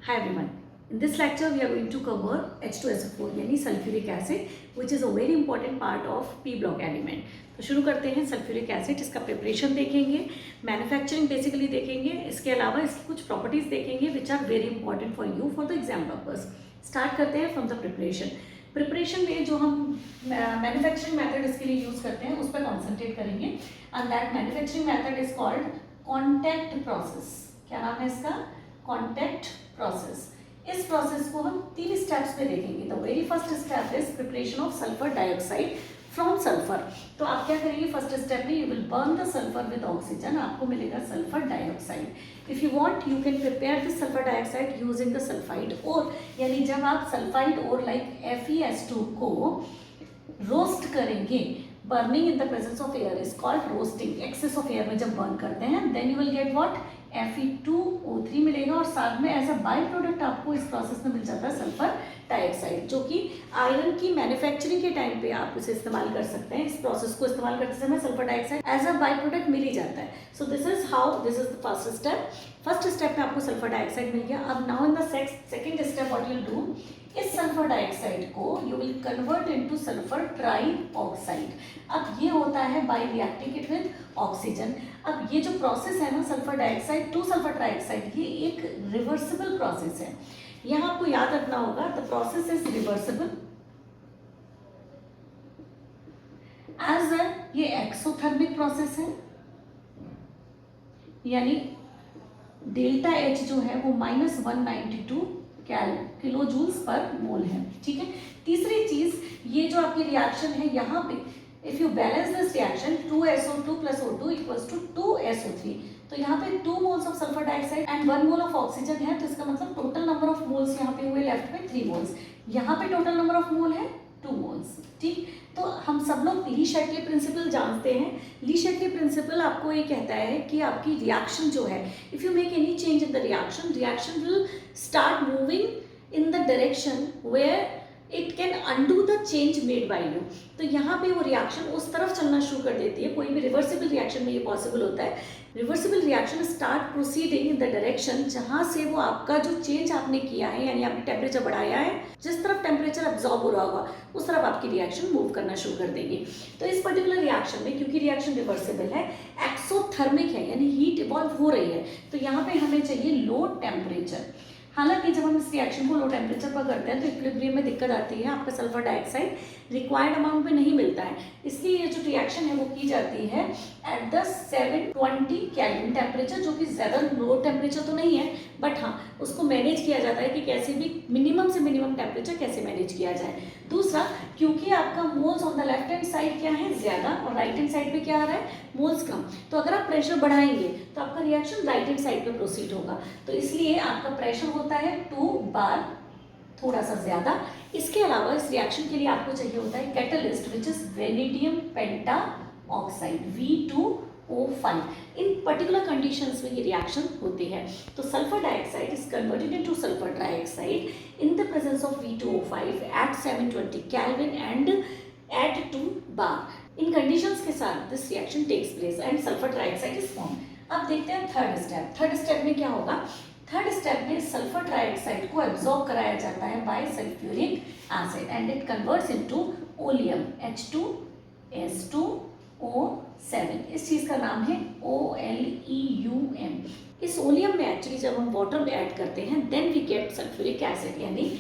Hi everyone. In this lecture we are going to cover H2SO4 यानी sulphuric acid which is a very important part of P block element. तो शुरू करते हैं sulphuric acid, इसका preparation देखेंगे, manufacturing basically देखेंगे, इसके अलावा इसकी कुछ प्रॉपर्टीज देखेंगे which are very important for you for the exam purpose. Start करते हैं फ्रॉम द प्रिपरेशन में जो हम मैन्युफैक्चरिंग मेथड इसके लिए यूज करते हैं उस पर कॉन्सेंट्रेट करेंगे. And that manufacturing method is called contact process. क्या नाम है इसका? Contact process. इस प्रोसेस को हम 3 स्टेप्स में देखेंगे. The very first step is preparation of sulphur dioxide from sulphur. तो आप क्या करेंगे फर्स्ट स्टेप में? You will burn the sulphur with oxygen. आपको मिलेगा sulphur dioxide. If you want you can prepare this sulphur dioxide using the sulphide ore. यानी जब आप सल्फाइड ओर लाइक FeS2 को रोस्ट करेंगे, burning in the presence of air is called roasting. Excess of air में जब burn करते हैं then you will get what? Fe2O3 मिलेगा और साथ में एज अ बाई प्रोडक्ट आपको इस प्रोसेस में मिल जाता है सल्फर डाइऑक्साइड, जो कि आयरन की मैन्युफैक्चरिंग के टाइम पे आप इसे इस्तेमाल कर सकते हैं. इस प्रोसेस को इस्तेमाल करते समय sulphur dioxide as a by product मिल ही जाता है. So this is the first step. First step में आपको सल्फर डाइऑक्साइड मिल गया. अब now in the second step what you will do, इस सल्फर डाइऑक्साइड को you will convert into sulphur trioxide. अब ये होता है by reacting it with oxygen. अब ये जो प्रोसेस है ना sulphur dioxide to sulphur trioxide, ये एक रिवर्सिबल प्रोसेस है. यहाँ आपको याद रखना होगा the process is reversible as ये एक्सोथर्मिक प्रोसेस है, यानी डेल्टा H जो है वो -192 किलो जूल्स पर मोल है. ठीक है. तीसरी चीज, ये जो आपकी रिएक्शन है यहाँ पे if you balance this reaction 2SO2 + O2 = 2SO3, तो यहाँ पे 2 moles of sulphur dioxide and 1 mole of oxygen है. तो इसका मतलब टोटल नंबर ऑफ मोल्स यहाँ पे हुए लेफ्ट में 3 मोल्स. यहाँ पे टोटल नंबर ऑफ मोल है 2 मोल्स. ठीक. तो हम सब लोग ली शैटले प्रिंसिपल जानते हैं. ली शैटले प्रिंसिपल आपको ये कहता है कि आपकी रिएक्शन जो है, if you make any change in the reaction will start moving in the direction where it can undo the change made by you. तो यहाँ पे वो रिएक्शन उस तरफ चलना शुरू कर देती है. कोई भी रिवर्सिबल रिएक्शन में ये पॉसिबल होता है. Reversible reaction start proceeding in the direction जहाँ से वो आपका जो चेंज आपने किया है, यानी आपने टेम्परेचर बढ़ाया है, जिस तरफ टेम्परेचर अब्जॉर्ब हो रहा होगा उस तरफ आपकी रिएक्शन मूव करना शुरू कर देगी. तो इस पर्टिकुलर रिएक्शन में क्योंकि रिएक्शन रिवर्सिबल है, एक्सोथर्मिक है यानी हीट इवॉल्व हो रही है, तो यहाँ पे हमें चाहिए लो टेम्परेचर. हालांकि जब हम इस रिएक्शन को लो टेम्परेचर पर करते हैं तो इक्विलिब्रियम में दिक्कत आती है. आपका सल्फर डाइऑक्साइड रिक्वायर्ड अमाउंट में नहीं मिलता है. इसलिए ये जो रिएक्शन है वो की जाती है एट द 720 केल्विन टेम्परेचर, जो कि ज़्यादा लो टेम्परेचर तो नहीं है, बट हाँ उसको मैनेज किया जाता है कि कैसे भी मिनिमम से मिनिमम टेम्परेचर कैसे मैनेज किया जाए. दूसरा, क्योंकि आपका moles on the left hand side क्या है? ज़्यादा, और राइट हैंड साइड पे क्या आ रहा है? मोल्स कम. तो अगर आप प्रेशर बढ़ाएंगे तो आपका रिएक्शन राइट हैंड साइड पे प्रोसीड होगा. तो इसलिए आपका प्रेशर होता है 2 बार थोड़ा सा ज़्यादा. इसके अलावा इस रिएक्शन के लिए आपको चाहिए होता है catalyst which is vanadium penta oxide V2O5. In particular conditions में ये रिएक्शन होती है. तो sulphur dioxide is converted into sulphur trioxide in the presence of V2O5 at 720 kelvin and at 2 bar. इन कंडीशंस के साथ this reaction takes place and sulphur trioxide is form. अब देखते हैं थर्ड स्टेप में क्या होगा. थर्ड स्टेप में सल्फर ट्राइऑक्साइड को एब्जॉर्ब कराया जाता है bye sulphuric acid and it converts into oleum H2S2O7. इस चीज़ का नाम है OLEUM. इस ओलियम में एक्चुअली जब हम वाटर में ऐड करते हैं then we get sulphuric acid यानी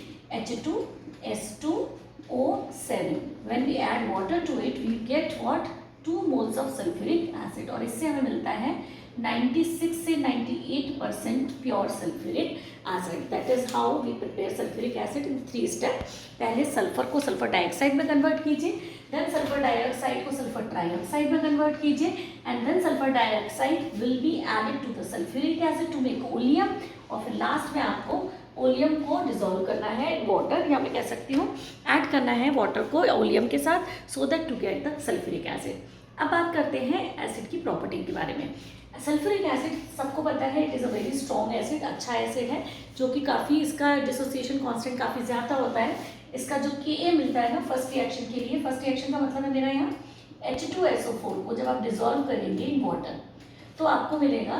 H2S2O7. When we add water to it we get what? 2 moles of sulphuric acid. और इससे हमें मिलता है 96 से 98% pure sulphuric acid. That is how we prepare sulphuric acid in 3 step. पहले sulphur को sulphur dioxide में कन्वर्ट कीजिए, देन सल्फर डाइऑक्साइड को सल्फर ट्राइऑक्साइड में कन्वर्ट कीजिए, and then sulphur dioxide will be added to the sulphuric acid to make oleum. और फिर last में आपको ओलियम को डिसॉल्व करना है वाटर, या मैं कह सकती हूँ ऐड करना है वाटर को ओलियम के साथ so that to get the sulphuric acid. अब बात करते हैं एसिड की प्रॉपर्टी के बारे में. सल्फ्यूरिक एसिड सबको पता है it is a very strong acid. अच्छा एसिड है जो कि काफ़ी इसका डिसोसिएशन कांस्टेंट काफ़ी ज़्यादा होता है. इसका जो Ka मिलता है ना फर्स्ट रिएक्शन के लिए, फर्स्ट रिएक्शन का मतलब है मेरा यहाँ H2SO4 को जब आप डिसॉल्व करेंगे इन वाटर तो आपको मिलेगा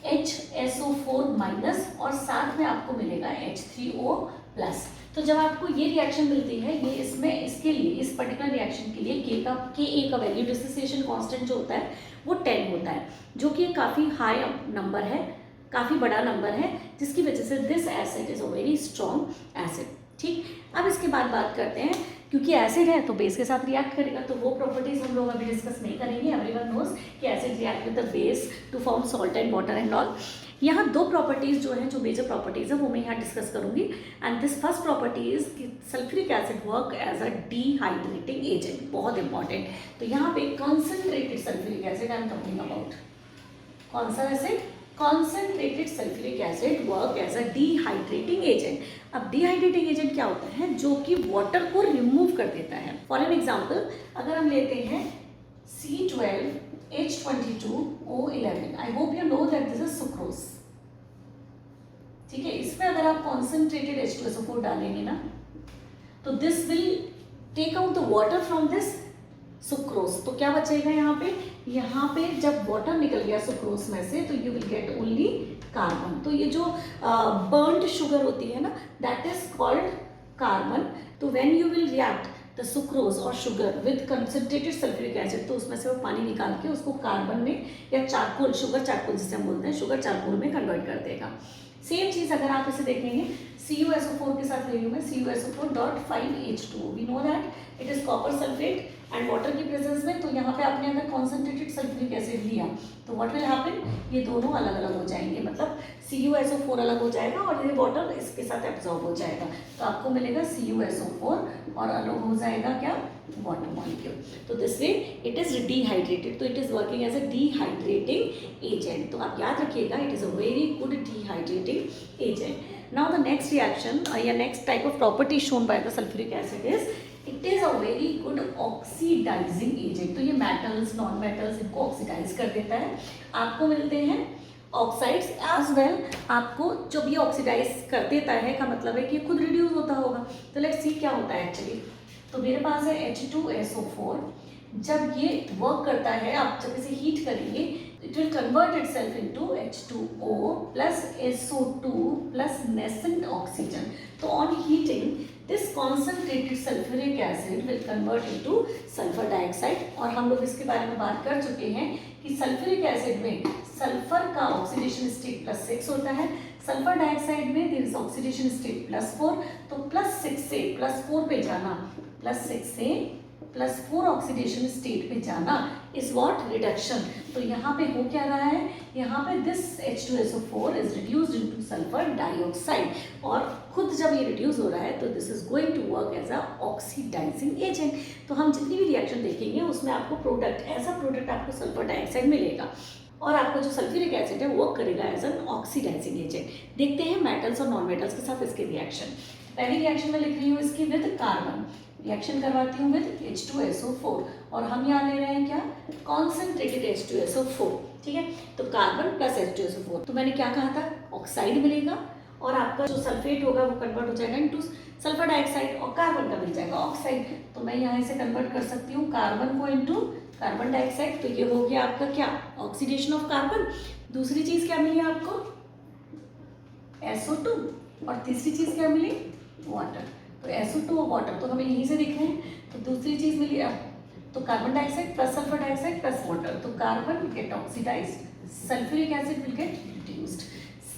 HSO4 माइनस और साथ में आपको मिलेगा H3O प्लस। तो जब आपको ये रिएक्शन मिलती है, ये इसमें इसके लिए इस पर्टिकुलर रिएक्शन के लिए Ka का वैल्यू डिसोसिएशन कांस्टेंट जो होता है वो 10 होता है, जो कि काफ़ी हाई नंबर है, काफ़ी बड़ा नंबर है, जिसकी वजह से this acid is a very strong acid. ठीक, अब इसके बाद बात करते हैं, क्योंकि एसिड है तो बेस के साथ रिएक्ट करेगा, तो वो प्रॉपर्टीज हम लोग अभी डिस्कस नहीं करेंगे। एवरीवन नोज कि acid react with the base to form salt and water and all. यहाँ दो प्रॉपर्टीज जो हैं, जो मेजर प्रॉपर्टीज है वो मैं यहाँ डिस्कस करूंगी। And this first property is कि sulphuric acid work as a dehydrating agent, बहुत इंपॉर्टेंट। तो यहाँ पे concentrated sulphuric acid I am talking about, कौन सा acid? Concentrated sulphuric acid work as a dehydrating agent. अब डिहाइड्रेटिंग एजेंट क्या होता है? जो कि वाटर को रिमूव कर देता है। फॉर एन एग्जाम्पल, अगर हम लेते हैं C12H22O11, I hope you know that this is sucrose. ठीक है, इसमें अगर आप कॉन्सेंट्रेटेड H2SO4 डालेंगे ना, तो this will take out the water from this sucrose. तो क्या बचेगा यहाँ पे जब वाटर निकल गया सुक्रोज में से, तो you will get only carbon. तो ये जो बर्न्ड शुगर होती है ना, दैट इज कॉल्ड कार्बन। तो when you will react the sucrose और sugar with concentrated sulphuric acid, तो उसमें से वो पानी निकाल के उसको कार्बन में या चारकोल, शुगर चारकोल जिसे हम बोलते हैं, शुगर चारकोल में कन्वर्ट कर देगा। सेम चीज अगर आप इसे देखेंगे CuSO4 के साथ ले लूँ मैं, CuSO4.5H2O, we know that it is copper sulphate and water की प्रेजेंस में। तो यहाँ पे आपने अगर कॉन्सेंट्रेटेड सल्फ्यूरिक एसिड लिया, तो व्हाट विल हैपन, ये दोनों अलग अलग हो जाएंगे, मतलब CuSO4 अलग हो जाएगा और ये वाटर इसके साथ एब्जॉर्ब हो जाएगा। तो आपको मिलेगा CuSO4 और अलग हो जाएगा क्या, वाटर मॉलिक्यूल। तो this way it is dehydrated, तो it is working as a dehydrating agent. तो आप याद रखिएगा, it is a very good dehydrating agent. Now the next reaction या next type of property shown by the sulfuric acid is it is a very good oxidizing agent। तो ये metals, non metals इनको oxidise कर देता है। आपको मिलते हैं ऑक्साइड्स एज वेल। आपको जब ये ऑक्सीडाइज कर देता है का मतलब है कि खुद रिड्यूस होता होगा। तो लेट्स सी क्या होता है एक्चुअली। तो मेरे पास है H2SO4। जब ये वर्क करता है, आप जब इसे हीट करेंगे, it will convert itself into H2O plus SO2 plus nascent oxygen। तो on heating this concentrated sulfuric acid will convert into sulfur dioxide। और हम लोग इसके बारे में बात कर चुके हैं कि सल्फ्यूरिक एसिड में सल्फर का ऑक्सीडेशन स्टेट +6 होता है, सल्फर डाइऑक्साइड में देयर इज ऑक्सीडेशन स्टेट +4। तो +6 से +4 पे जाना, +6 से +4 ऑक्सीडेशन स्टेट पे जाना इज व्हाट, रिडक्शन। तो यहाँ पे हो क्या रहा है, यहाँ पे this H2SO4 is reduced into sulphur dioxide, और खुद जब ये रिड्यूस हो रहा है तो this is going to work as a oxidising agent. तो हम जितनी भी रिएक्शन देखेंगे उसमें आपको प्रोडक्ट, ऐसा प्रोडक्ट आपको सल्फर डाइऑक्साइड मिलेगा, और आपका जो सल्फ्यूरिक एसिड है वर्क करेगा एज एन ऑक्सीडाइजिंग एजेंट। देखते हैं मेटल्स और नॉन मेटल्स के साथ इसके रिएक्शन। पहली रिएक्शन में लिख रही हूँ इसकी विद कार्बन, रिएक्शन करवाती हूँ विद H2SO4, और हम यहाँ ले रहे हैं क्या, कॉन्सेंट्रेटेड H2SO4। ठीक है, तो कार्बन प्लस H2SO4, तो मैंने क्या कहा था, ऑक्साइड मिलेगा, और आपका जो सल्फेट होगा वो कन्वर्ट हो जाएगा इनटू सल्फर डाइऑक्साइड, और कार्बन का मिल जाएगा ऑक्साइड। तो मैं यहाँ से कन्वर्ट कर सकती हूँ कार्बन को इनटू कार्बन डाइऑक्साइड। तो ये हो गया आपका क्या, ऑक्सीडेशन ऑफ कार्बन। दूसरी चीज क्या मिली आपको, SO2, और तीसरी चीज क्या मिली, वाटर। तो SO2 और वाटर तो हमें यहीं से दिख रहे हैं। तो दूसरी चीज मिली अब, तो carbon dioxide plus sulphur dioxide plus water, तो carbon get oxidised, sulphuric acid will get reduced.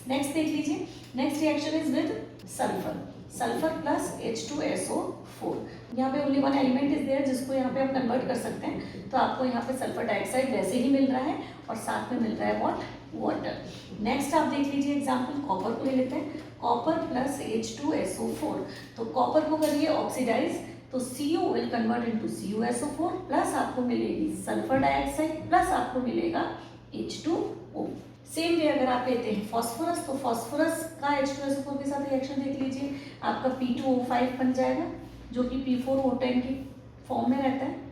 Next देख लीजिए, next reaction is with sulphur, sulphur plus H2SO4। यहाँ पे only one element is there जिसको यहाँ पे आप कन्वर्ट कर सकते हैं। तो आपको यहाँ पे सल्फर डाइऑक्साइड वैसे ही मिल रहा है, और साथ में मिल रहा है व्हाट, वाटर। नेक्स्ट आप देख लीजिए एग्जाम्पल, कॉपर को ले लेते हैं, कॉपर प्लस H2SO4। तो कॉपर को करिए ऑक्सीडाइज, तो Cu will convert into CuSO4 plus आपको मिलेगी सल्फर डाइऑक्साइड प्लस आपको मिलेगा H2O। सेम वे अगर आप लेते हैं फॉस्फोरस, तो फॉस्फोरस का H2SO4 के साथ रिएक्शन देख लीजिए, आपका P2O5 बन जाएगा, जो कि P4O10 की फॉर्म में रहता है।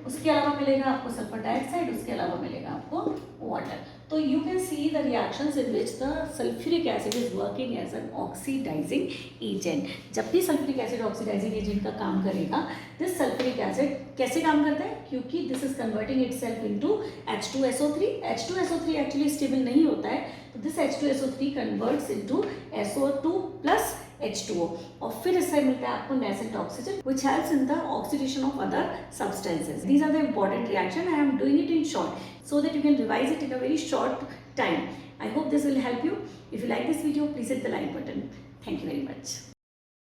उसके अलावा मिलेगा आपको सल्फर डाइऑक्साइड, उसके अलावा मिलेगा आपको water. So you can see the reactions in which the sulfuric acid is working as an oxidizing agent. जब भी sulfuric acid oxidizing agent का काम करेगा, this sulfuric acid कैसे काम करता है? क्योंकि this is converting itself into H2SO3. H2SO3 actually stable नहीं होता है, तो this H2SO3 converts into SO2 plus H2O और फिर इससे मिलता है आपको nascent oxygen which helps in the oxidation of other substances. These are the important reaction. I am doing it in short so that you can revise it in a very short time. I hope this will help you. If you like this video, please hit the like button. Thank you very much.